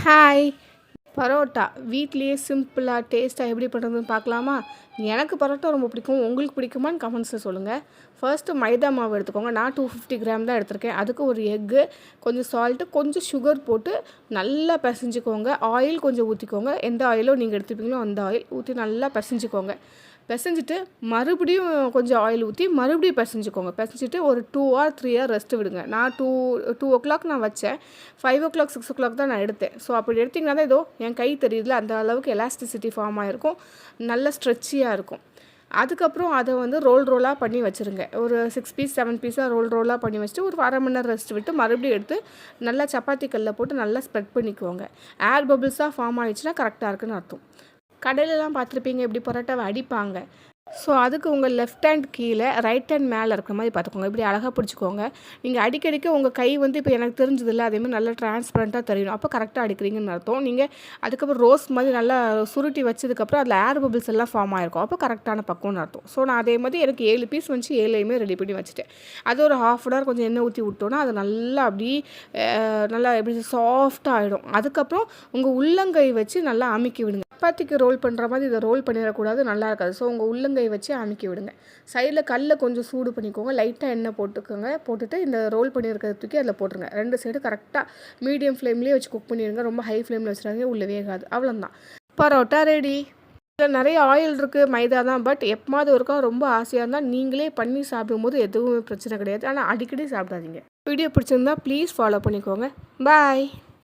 Hi! Parotta வீட்லேயே சிம்பிளாக டேஸ்ட்டாக எப்படி பண்ணுறதுன்னு பார்க்கலாமா? எனக்கு பரோட்டா ரொம்ப பிடிக்கும். உங்களுக்கு பிடிக்குமான்னு கமெண்ட்ஸில் சொல்லுங்கள். ஃபர்ஸ்ட்டு மைதா மாவு எடுத்துக்கோங்க. நான் 250 கிராம் தான் எடுத்திருக்கேன். அதுக்கு ஒரு எக்கு, கொஞ்சம் சால்ட்டு, கொஞ்சம் சுகர் போட்டு நல்லா பிசைஞ்சுக்கோங்க. ஆயில் கொஞ்சம் ஊற்றிக்கோங்க. எந்த ஆயிலோ நீங்கள் எடுத்துப்பீங்களோ அந்த ஆயில் ஊற்றி நல்லா பிசைஞ்சுக்கோங்க. பிசைஞ்சிட்டு மறுபடியும் கொஞ்சம் ஆயில் ஊற்றி மறுபடியும் பிசைஞ்சுக்கோங்க. பிசைஞ்சிட்டு ஒரு 2 ஆர் 3 ஹவர் ரெஸ்ட்டு விடுங்க. நான் 2 o'clock நான் வச்சேன். 5 o'clock 6 o'clock தான் நான் எடுத்தேன். ஸோ அப்படி எடுத்திங்கன்னா தான் ஏதோ என் கை தெரியுதுல அந்த அளவுக்கு எலாஸ்டிசிட்டி ஃபார்ம் ஆகிருக்கும். நல்ல ஸ்ட்ரெச்சியாக இருக்கும். அதுக்கப்புறம் அதை வந்து ரோலாக பண்ணி வச்சுருங்க. ஒரு 6 பீஸ் 7 பீஸாக ரோலாக பண்ணி வச்சுட்டு ஒரு அரை மணி நேரம் ரெஸ்ட் விட்டு மறுபடியும் எடுத்து நல்லா சப்பாத்தி கல்லில் போட்டு நல்லா ஸ்ப்ரெட் பண்ணிக்கோங்க. ஏர் பபிள்ஸாக ஃபார்ம் ஆகிடுச்சுன்னா கரெக்டாக இருக்குன்னு அர்த்தம். கடையிலலாம் பார்த்துருப்பீங்க இப்படி பரோட்டாவை அடிப்பாங்க. ஸோ அதுக்கு உங்கள் லெஃப்ட் ஹேண்ட் கீழே ரைட் ஹேண்ட் மேலே இருக்கிற மாதிரி பார்த்துக்கோங்க. இப்படி அழகாக பிடிச்சிக்கோங்க. நீங்கள் அடிக்கடிக்க உங்கள் கை வந்து இப்போ எனக்கு தெரிஞ்சதில்ல அதேமாதிரி நல்லா டிரான்ஸ்பரண்ட்டாக தெரியணும். அப்போ கரெக்டாக அடிக்கிறீங்கன்னு அர்த்தம். நீங்கள் அதுக்கப்புறம் ரோஸ் மாதிரி நல்லா சுருட்டி வச்சதுக்கப்புறம் அதில் ஏர் பபிள்ஸ் எல்லாம் ஃபார்ம் ஆகிருக்கும். அப்போ கரெக்டான பக்குவம்னு அர்த்தம். ஸோ நான் அதே மாதிரி எனக்கு 7 பீஸ் வந்துச்சு 7யுமே ரெடி பண்ணி வச்சுட்டேன். அது ஒரு ½ hour கொஞ்சம் எண்ணெய் ஊற்றி விட்டோன்னா அது நல்லா அப்படி நல்லா எப்படி சாஃப்டாக ஆகிடும். அதுக்கப்புறம் உங்கள் உள்ளங்கை வச்சு நல்லா அமுக்கி விடுங்க. சப்பாத்திக்கு ரோல் பண்ணுற மாதிரி இதை ரோல் பண்ணிடக்கூடாது, நல்லா இருக்காது. ஸோ உங்கள் உள்ளங்கை வச்சு அமுக்கி விடுங்க. சைடில் கல்லை கொஞ்சம் சூடு பண்ணிக்கோங்க. லைட்டாக எண்ணெய் போட்டுக்கோங்க. போட்டுட்டு இந்த ரோல் பண்ணியிருக்கிறத தூக்கி அதில் போட்டுருங்க. 2 சைடு கரெக்டாக மீடியம் ஃப்ளேம்லேயே வச்சு குக் பண்ணிடுங்க. ரொம்ப ஹை ஃப்ளேமில் வச்சுருங்க, உள்ளே வேகாது. அவ்வளோதான், பரோட்டா ரெடி. இதில் நிறைய ஆயில் இருக்குது, மைதா தான். பட் எப்போது ஒருக்கா ரொம்ப ஆசையாக இருந்தால் நீங்களே பண்ணி சாப்பிடும்போது எதுவும் பிரச்சனை கிடையாது. ஆனால் அடிக்கடி சாப்பிடாதீங்க. வீடியோ பிடிச்சிருந்தா ப்ளீஸ் ஃபாலோ பண்ணிக்கோங்க. பாய்.